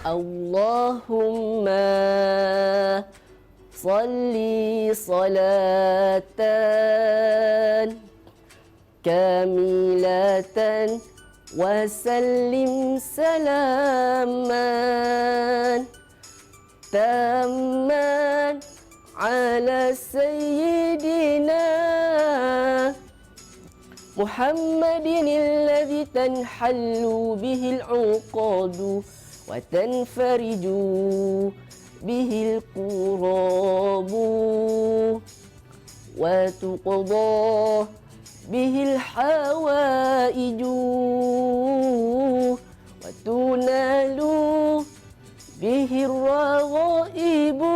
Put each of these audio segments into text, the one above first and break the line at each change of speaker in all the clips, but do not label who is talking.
Allahumma salli salatan kamilatan wa sallim salaman tamman ala sayyidina Muhammadin alladhi tanhallu bihil uqadu wa tanfariju bihil qurabu wa tuqadah bihil hawaiju wa tunalu bihir raghaibu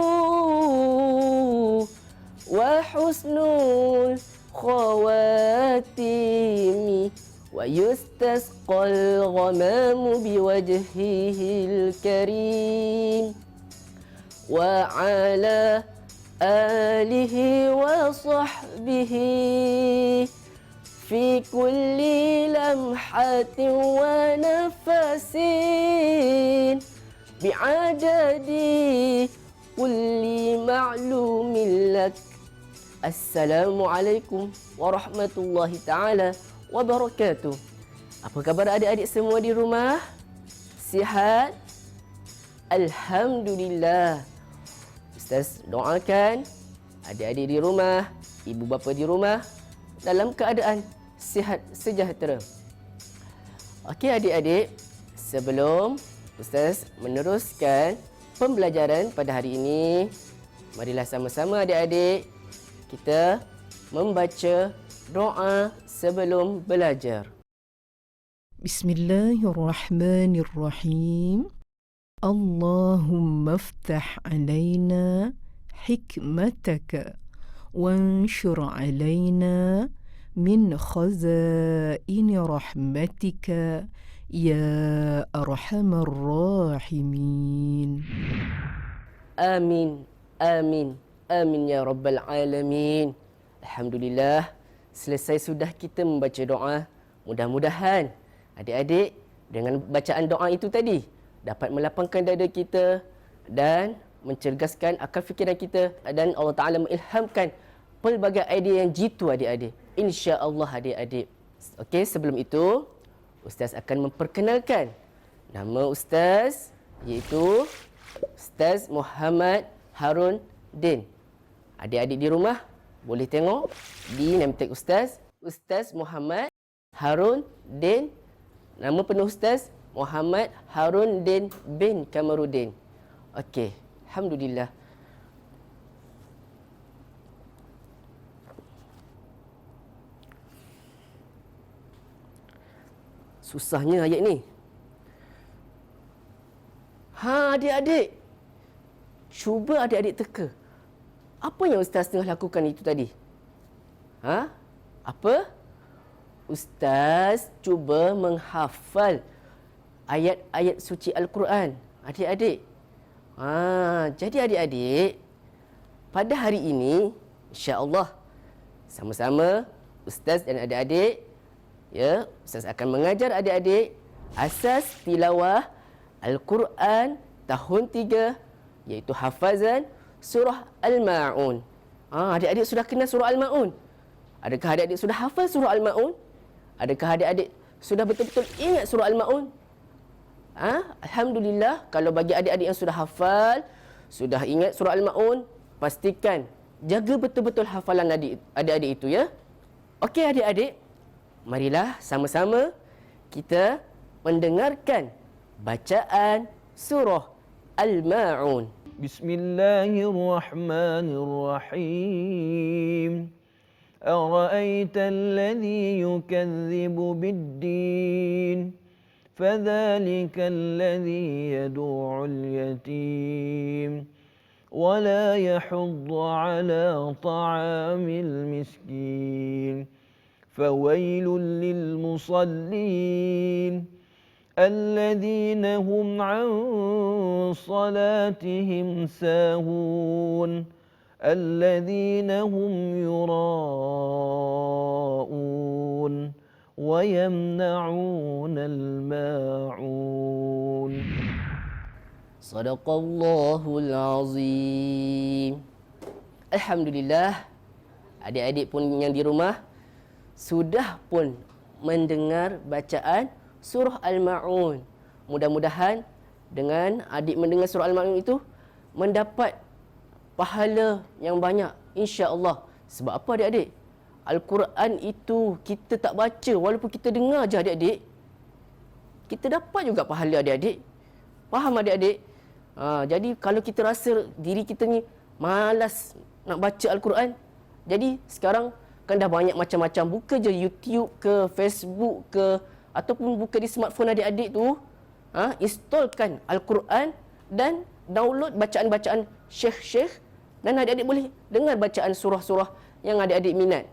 wa husnul خواتيمي ويستسقى الغمام بوجهه الكريم وعلى آله وصحبه في كل لمحة ونفس بعدد كل معلوم لك. Assalamualaikum warahmatullahi ta'ala wabarakatuh. Apa khabar adik-adik semua di rumah? Sihat? Alhamdulillah. Ustaz doakan adik-adik di rumah, ibu bapa di rumah dalam keadaan sihat sejahtera. Okey adik-adik, sebelum Ustaz meneruskan pembelajaran pada hari ini, marilah sama-sama adik-adik kita membaca doa sebelum belajar.
Bismillahirrahmanirrahim. Allahumma aftah alaina hikmataka wanshur alaina min khazaini rahmatika ya arhamar rahimin.
Amin, amin. Amin ya Rabbal Alamin. Alhamdulillah, selesai sudah kita membaca doa. Mudah-mudahan adik-adik dengan bacaan doa itu tadi dapat melapangkan dada kita dan mencerdaskan akal fikiran kita, dan Allah Ta'ala mengilhamkan pelbagai idea yang jitu adik-adik. InsyaAllah adik-adik. Okey, sebelum itu Ustaz akan memperkenalkan nama Ustaz, iaitu Ustaz Muhammad Harun Din. Adik-adik di rumah boleh tengok di name tag Ustaz, Ustaz Muhammad Harun Din. Nama penuh Ustaz Muhammad Harun Din bin Kamarudin. Okey, alhamdulillah. Susahnya ayat ni. Adik-adik, cuba adik-adik teka. Apa yang Ustaz tengah lakukan itu tadi? Apa? Ustaz cuba menghafal ayat-ayat suci Al-Quran. Adik-adik. Jadi adik-adik, pada hari ini, insya-Allah, sama-sama Ustaz dan adik-adik, Ustaz akan mengajar adik-adik asas tilawah Al-Quran tahun 3, iaitu hafazan surah Al-Ma'un. Adik-adik sudah kenal surah Al-Ma'un? Adakah adik-adik sudah hafal surah Al-Ma'un? Adakah adik-adik sudah betul-betul ingat surah Al-Ma'un? Alhamdulillah, kalau bagi adik-adik yang sudah hafal, sudah ingat surah Al-Ma'un, pastikan jaga betul-betul hafalan adik-adik itu ya. Okey adik-adik, marilah sama-sama kita mendengarkan bacaan surah Al-Ma'un.
Bismillahirrahmanirrahim. أرأيت الذي يكذب بالدين فذلك الذي يدع اليتيم ولا يحض على طعام المسكين فويل للمصلين الذين هم عن صلاتهم ساهون الذين هم يراءون ويمنعون الماعون.
Sadaqallahul azim. Alhamdulillah, adik-adik pun yang di rumah sudah pun mendengar bacaan surah Al-Ma'un. Mudah-mudahan dengan adik mendengar surah Al-Ma'un itu mendapat pahala yang banyak, insya-Allah. Sebab apa adik-adik? Al-Quran itu kita tak baca, walaupun kita dengar je adik-adik, kita dapat juga pahala adik-adik. Faham adik-adik? Jadi kalau kita rasa diri kita ni malas nak baca Al-Quran, jadi sekarang kan dah banyak macam-macam. Buka je YouTube ke, Facebook ke, ataupun buka di smartphone adik-adik tu, installkan Al-Quran dan download bacaan-bacaan syekh-syekh, dan adik-adik boleh dengar bacaan surah-surah yang adik-adik minat.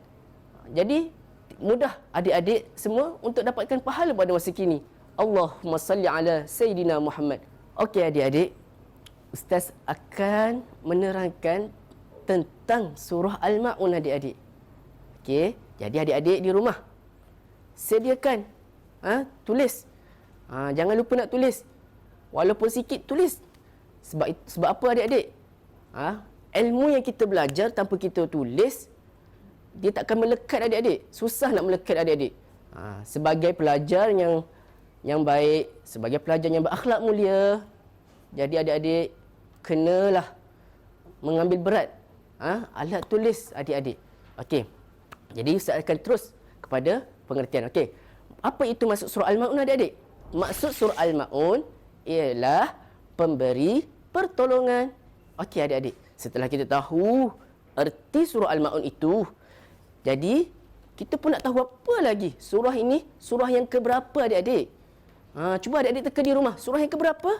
Jadi mudah adik-adik semua untuk dapatkan pahala pada masa kini. Allahumma salli ala Sayyidina Muhammad. Okey adik-adik, Ustaz akan menerangkan tentang surah Al-Ma'un adik-adik. Okey, jadi adik-adik di rumah sediakan tulis. Jangan lupa nak tulis. Walaupun sikit tulis. Sebab apa adik-adik? Ilmu yang kita belajar tanpa kita tulis, dia tak akan melekat adik-adik. Susah nak melekat adik-adik. Sebagai pelajar yang baik, sebagai pelajar yang berakhlak mulia, jadi adik-adik kenalah mengambil berat alat tulis adik-adik. Okey. Jadi Ustaz akan terus kepada pengertian. Okey. Apa itu maksud surah Al-Ma'un adik-adik? Maksud surah Al-Ma'un ialah pemberi pertolongan. Okey adik-adik. Setelah kita tahu erti surah Al-Ma'un itu, jadi kita pun nak tahu apa lagi? Surah ini surah yang keberapa adik-adik? Cuba adik-adik teka di rumah. Surah yang keberapa?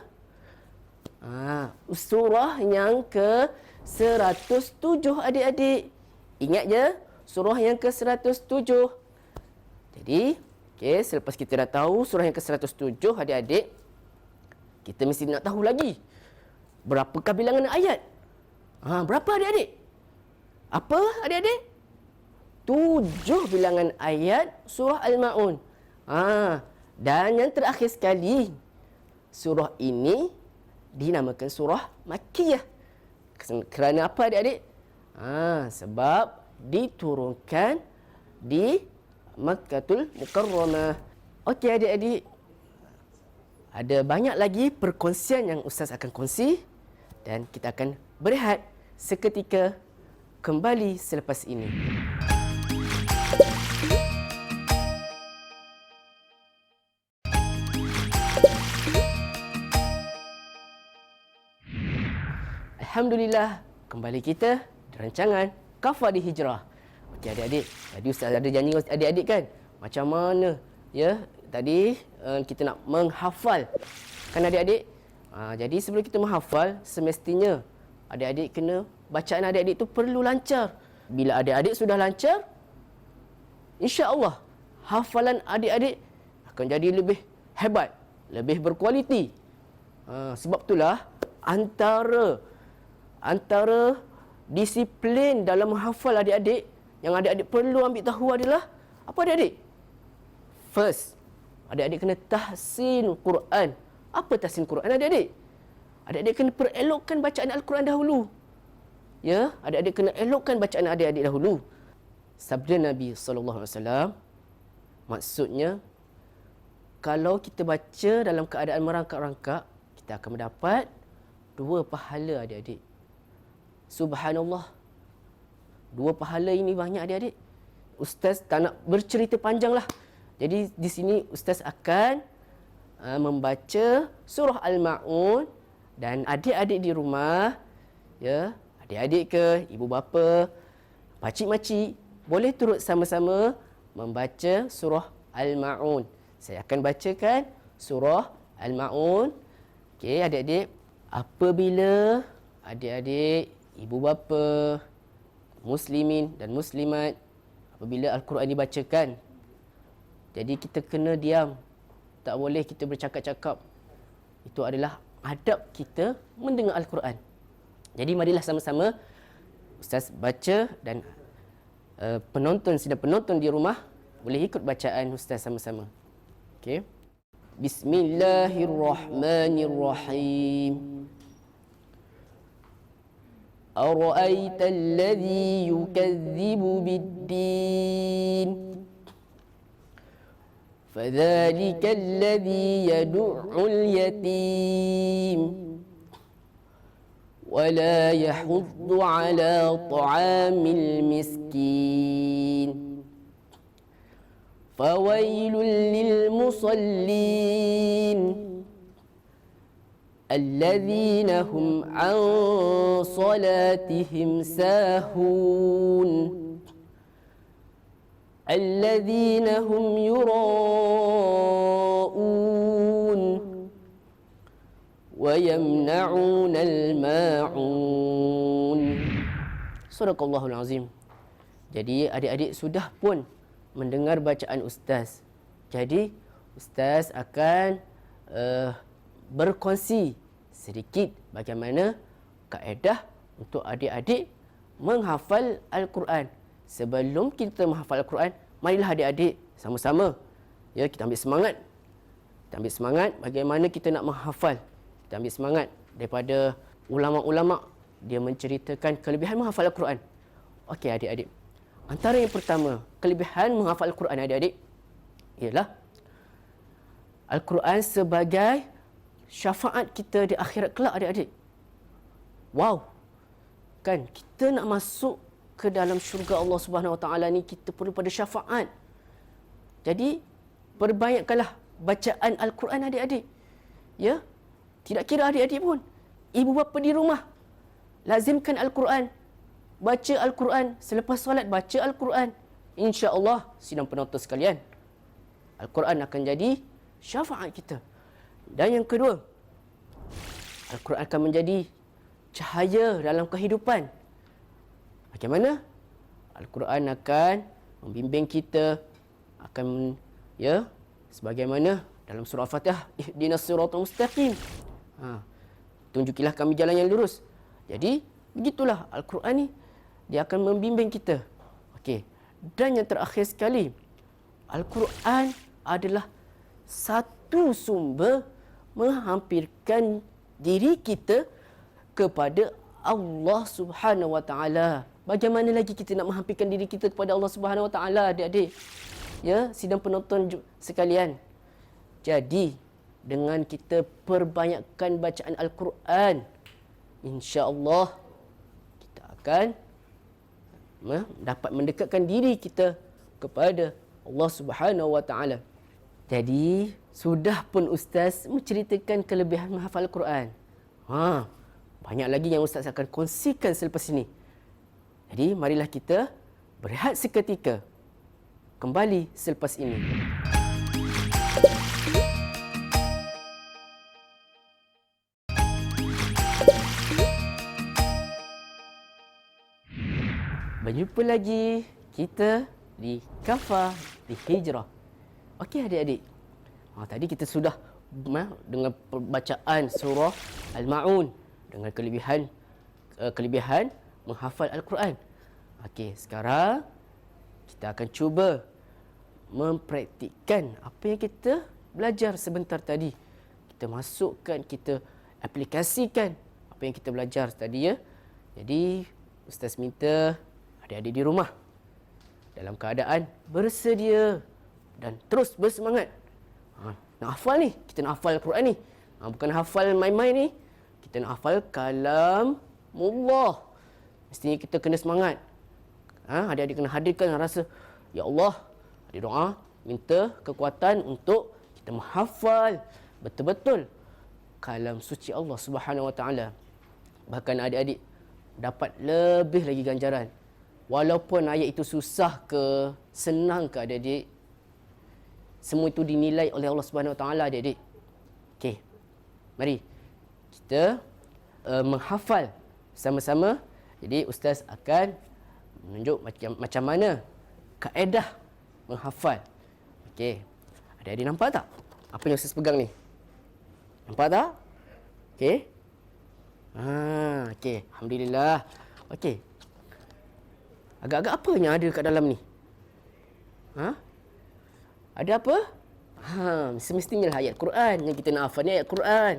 Surah yang ke-107 adik-adik. Ingat je, surah yang ke-107. Jadi, okey, selepas kita dah tahu surah yang ke-107 adik-adik, kita mesti nak tahu lagi berapakah bilangan ayat. Berapa adik-adik? Apa adik-adik? 7 bilangan ayat surah Al-Ma'un. Dan yang terakhir sekali, surah ini dinamakan surah Makkiyah. Kerana apa adik-adik? Sebab diturunkan di Makkatul Mukarramah. Okey adik-adik, ada banyak lagi perkongsian yang Ustaz akan kongsi, dan kita akan berehat seketika, kembali selepas ini. Alhamdulillah, kembali kita di rancangan Kafah di Hijrah. Okey adik-adik, tadi Ustaz ada janji dengan adik-adik kan, macam mana ya tadi kita nak menghafal kan adik-adik. Jadi sebelum kita menghafal, semestinya adik-adik kena, bacaan adik-adik tu perlu lancar. Bila adik-adik sudah lancar, insya-Allah hafalan adik-adik akan jadi lebih hebat, lebih berkualiti. Sebab itulah antara disiplin dalam menghafal adik-adik yang adik-adik perlu ambil tahu adalah apa adik-adik? First, adik-adik kena tahsin Quran. Apa tahsin Quran adik-adik? Adik-adik kena perelokkan bacaan Al-Quran dahulu. Ya, adik-adik kena elokkan bacaan adik-adik dahulu. Sabda Nabi SAW, maksudnya kalau kita baca dalam keadaan merangkak-rangkak, kita akan mendapat 2 pahala adik-adik. Subhanallah. 2 pahala ini banyak adik-adik. Ustaz tak nak bercerita panjang lah. Jadi di sini Ustaz akan membaca surah Al-Ma'un, dan adik-adik di rumah, ya, adik-adik ke, ibu bapa, pakcik-makcik, boleh turut sama-sama membaca surah Al-Ma'un. Saya akan bacakan surah Al-Ma'un. Okey adik-adik, apabila adik-adik, ibu bapa, muslimin dan muslimat, apabila Al-Quran dibacakan, jadi kita kena diam. Tak boleh kita bercakap-cakap. Itu adalah adab kita mendengar Al-Quran. Jadi marilah sama-sama Ustaz baca, dan penonton di rumah boleh ikut bacaan Ustaz sama-sama. Okey. Bismillahirrahmanirrahim. أرأيت الذي يكذب بالدين فذلك الذي يدع اليتيم ولا يحض على طعام المسكين فويل للمصلين الذين هم عن صلاتهم ساهون الذين هم يراءون ويمنعون الماعون. Sadaqallahul Azim. Jadi adik-adik sudah pun mendengar bacaan ustaz. Jadi ustaz akan berkongsi sedikit bagaimana kaedah untuk adik-adik menghafal Al-Quran. Sebelum kita menghafal Al-Quran, marilah adik-adik sama-sama kita ambil semangat. Kita ambil semangat bagaimana kita nak menghafal. Kita ambil semangat daripada ulama-ulama, dia menceritakan kelebihan menghafal Al-Quran. Okey adik-adik. Antara yang pertama, kelebihan menghafal Al-Quran adik-adik ialah Al-Quran sebagai syafaat kita di akhirat kelak adik-adik. Wow. Kan kita nak masuk ke dalam syurga Allah Subhanahu Wa Taala ni, kita perlu pada syafaat. Jadi perbanyakkanlah bacaan Al-Quran adik-adik. Ya. Tidak kira adik-adik pun, ibu bapa di rumah, lazimkan Al-Quran. Baca Al-Quran, selepas solat baca Al-Quran. Insya-Allah sidang penonton sekalian, Al-Quran akan jadi syafaat kita. Dan yang kedua, Al-Quran akan menjadi cahaya dalam kehidupan. Bagaimana? Al-Quran akan membimbing kita, akan sebagaimana dalam surah Al-Fatihah, ihdinas siratal mustaqim. Tunjukilah kami jalan yang lurus. Jadi begitulah Al-Quran ni, dia akan membimbing kita. Okey. Dan yang terakhir sekali, Al-Quran adalah satu sumber menghampirkan diri kita kepada Allah Subhanahu Wa Taala. Bagaimana lagi kita nak menghampirkan diri kita kepada Allah Subhanahu Wa Taala adik-adik? Ya, sidang penonton sekalian. Jadi, dengan kita perbanyakkan bacaan Al-Quran, insya-Allah kita akan dapat mendekatkan diri kita kepada Allah Subhanahu Wa Taala. Jadi, sudah pun ustaz menceritakan kelebihan menghafal Al-Quran. Banyak lagi yang ustaz akan kongsikan selepas ini. Jadi, marilah kita berehat seketika. Kembali selepas ini. Berjumpa lagi kita di Kafah di Hijrah. Okey adik-adik. Tadi kita sudah dengan bacaan surah Al-Ma'un dengan kelebihan menghafal Al-Quran. Okey, sekarang kita akan cuba mempraktikkan apa yang kita belajar sebentar tadi. Kita masukkan, kita aplikasikan apa yang kita belajar tadi ya. Jadi ustaz minta adik-adik di rumah dalam keadaan bersedia dan terus bersemangat. Nak hafal ni, kita nak hafal Al-Quran ni. Bukan hafal main-main ni. Kita nak hafal kalamullah. Mestinya kita kena semangat. Adik-adik kena hadirkan rasa, ya Allah, adik doa, minta kekuatan untuk kita menghafal betul-betul kalam suci Allah Subhanahu Wa Taala. Bahkan adik-adik dapat lebih lagi ganjaran. Walaupun ayat itu susah ke, senang ke adik-adik, semua itu dinilai oleh Allah Subhanahu Wa Taala adik-adik. Okey. Mari kita menghafal sama-sama. Jadi ustaz akan menunjuk macam mana kaedah menghafal. Okey. Adik-adik nampak tak apa yang ustaz pegang ni? Nampak tak? Okey. Okey. Alhamdulillah. Okey. Agak-agak apa yang ada kat dalam ni? Ada apa? Semestinya ayat Quran yang kita nak hafal ni, ayat Quran.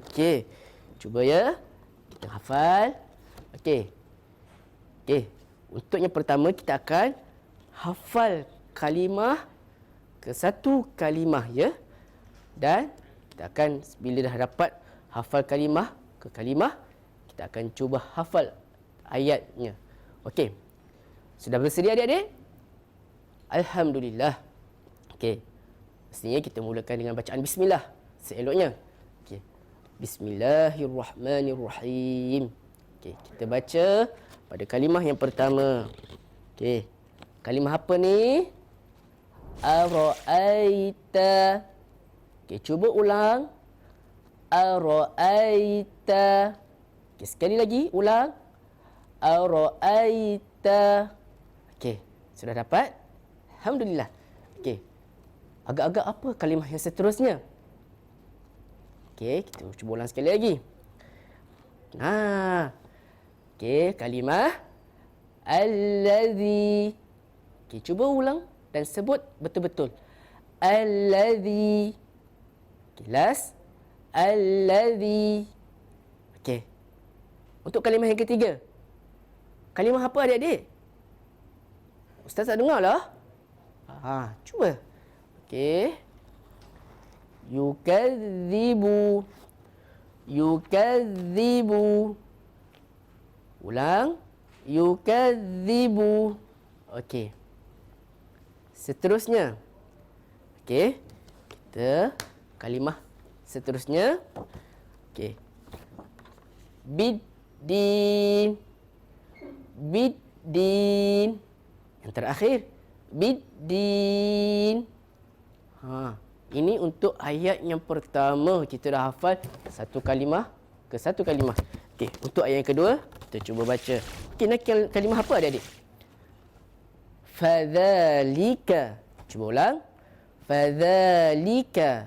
Okey. Cuba ya. Kita hafal. Okey. Okey. Untuk yang pertama kita akan hafal kalimah ke satu kalimah ya. Dan kita akan bila dah dapat hafal kalimah ke kalimah, kita akan cuba hafal ayatnya. Okey. Sudah bersedia adik-adik? Alhamdulillah. Okey. Mestinya kita mulakan dengan bacaan bismillah seeloknya. Okey. Bismillahirrahmanirrahim. Okey, kita baca pada kalimah yang pertama. Okey. Kalimah apa ni? Ara'aita. Okey, cuba ulang. Ara'aita. Okey, sekali lagi ulang. Ara'aita. Okey, sudah dapat? Alhamdulillah. Okey. Agak-agak apa kalimah yang seterusnya? Okey, kita cuba ulang sekali lagi. Okey, kalimah allazi. Okey, cuba ulang dan sebut betul-betul. Allazi. Okey, last. Allazi. Okey. Untuk kalimah yang ketiga. Kalimah apa adik-adik? Ustaz tak dengar lah. Cuba. Okey. Yukadzibu. Yukadzibu. Ulang. Yukadzibu. Okey. Seterusnya. Okey. Kita kalimah seterusnya. Okey. Biddin. Biddin. Yang terakhir. Biddin. Ini untuk ayat yang pertama. Kita dah hafal satu kalimah ke satu kalimah. Okey, untuk ayat yang kedua, kita cuba baca. Okey, nak kalimah apa adik-adik? Fadzalika. Cuba ulang. Fadzalika.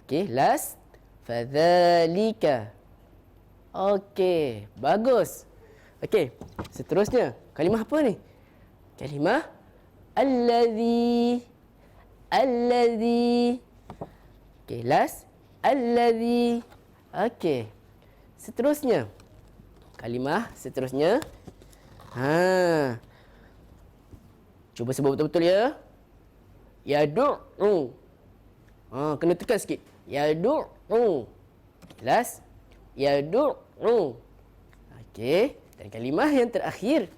Okey, last. Fadzalika. Okey, bagus. Okey, seterusnya. Kalimah apa ni? Kalimah allazi. Allazi. Okey, last. Allazi. Okey. Seterusnya. Kalimah seterusnya. Cuba sebut betul-betul ya. Yadu'u. Kena tekan sikit. Yadu'u. Last. Yadu'u. Okey. Dan kalimah yang terakhir.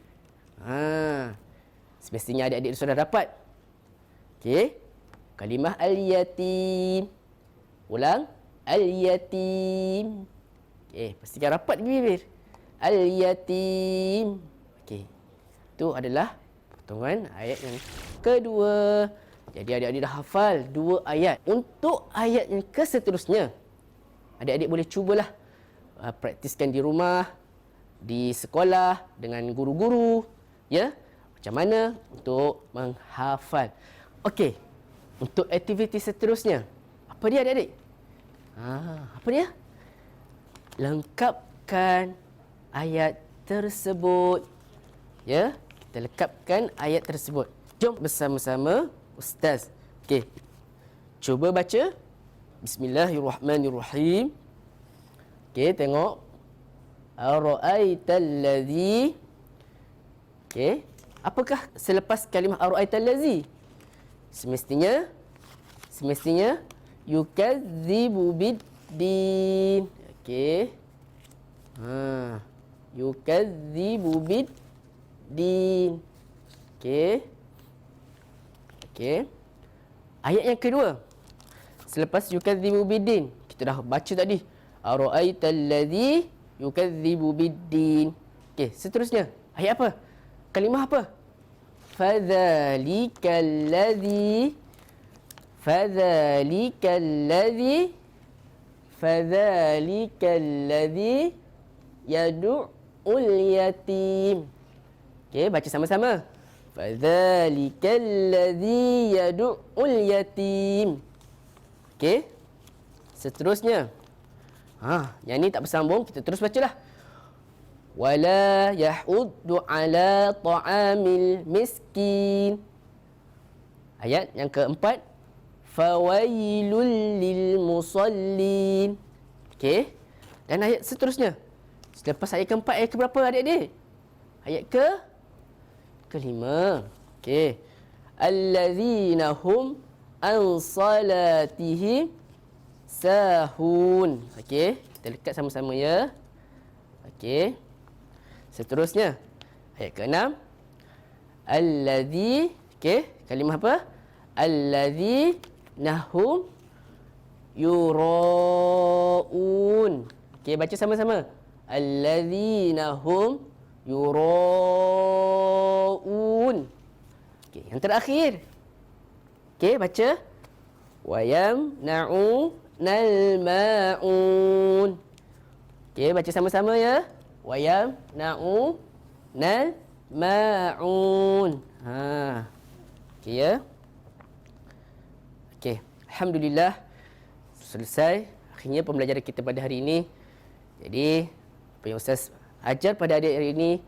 Semestinya adik-adik sudah dapat. Okey. Kalimah al-yatim. Ulang. Al-yatim. Okey, pastikan rapat bibir. Al-yatim. Okey. Itu adalah potongan ayat yang kedua. Jadi adik-adik dah hafal dua ayat. Untuk ayat yang keseterusnya, adik-adik boleh cubalah praktiskan di rumah, di sekolah dengan guru-guru, ya. Macam mana untuk menghafal. Okey. Untuk aktiviti seterusnya, apa dia adik-adik? Apa dia? Lengkapkan ayat tersebut. Ya, kita lengkapkan ayat tersebut. Jom bersama-sama Ustaz. Okey. Cuba baca. Bismillahirrahmanirrahim. Okey, tengok. Ara'aital ladzi. Okey. Apakah selepas kalimah ara'aital ladzi? Semestinya yukadzibu biddin. Okey. Yukadzibu biddin. Okey. Okey. Ayat yang kedua. Selepas yukadzibu biddin, kita dah baca tadi. Ara'aital ladzi yukadzibu biddin. Okey, seterusnya. Ayat apa? Kalimah apa? Fadzalikal ladzi. Fadzalikal ladzi. Fadzalikal ladzi yadu'ul yatim. Okey, baca sama-sama. Fadzalikal ladzi yadu'ul yatim. Okey. Seterusnya. Yang ni tak bersambung, kita terus bacalah. Wala yahuddu ala ta'amil miskin. Ayat yang keempat. Fawailul lil musallin. Okey. Dan ayat seterusnya. Selepas ayat keempat, ayat ke berapa adik-adik? Ayat kelima. Okey. Allazina hum an salatihim sahun. Okey, kita dekat sama-sama ya. Okey. Seterusnya ayat ke-6. Allazi, okey, kalimah apa? Allazina hum yuraun. Okey, baca sama-sama. Allazina hum yuraun. Okey, yang terakhir. Okey, baca. Wa yamna'unal ma'un. Okey, baca sama-sama ya. Wa yamna'unal ma'un. Ha. Okey ya. Okey, alhamdulillah selesai akhirnya pembelajaran kita pada hari ini. Jadi, apa yang Ustaz ajar pada adik hari ini,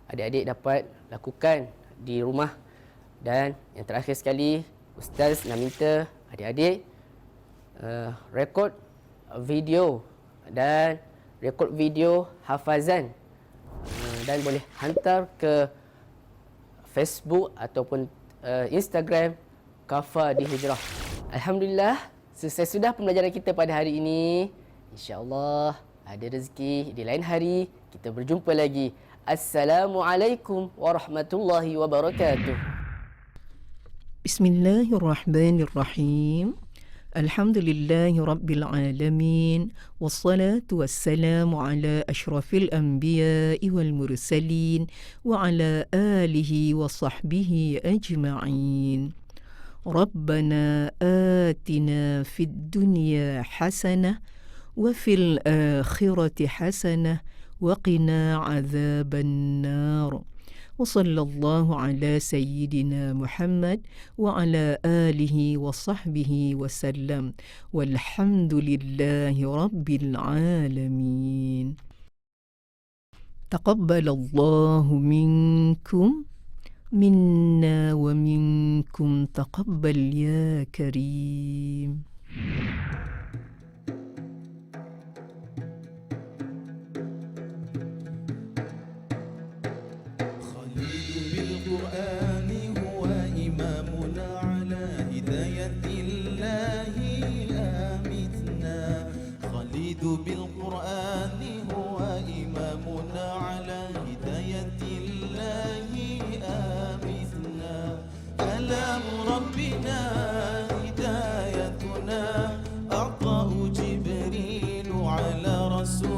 adik-adik dapat lakukan di rumah. Dan yang terakhir sekali, Ustaz nak minta adik-adik rekod video dan rekod video hafazan dan boleh hantar ke Facebook ataupun Instagram Kafa di Hijrah. Alhamdulillah, selesai sudah pembelajaran kita pada hari ini. InsyaAllah ada rezeki di lain hari kita berjumpa lagi. Assalamualaikum warahmatullahi wabarakatuh.
Bismillahirrahmanirrahim. Alhamdulillahi Rabbil Alamin. Wassalatu wassalamu ala ashrafil anbiya'i wal mursalin. Wa ala alihi wa sahbihi ajma'in. Rabbana atina fid dunya hasanah وفي الآخرة حسنة وقنا عذاب النار وصلى الله على سيدنا محمد وعلى آله وصحبه وسلم والحمد لله رب العالمين. تقبل الله منكم منا ومنكم تقبل يا كريم.
بالقرآن هو إمامنا على هداية الله آمثنا كلام ربنا هدايتنا أعطاه جبريل على رسول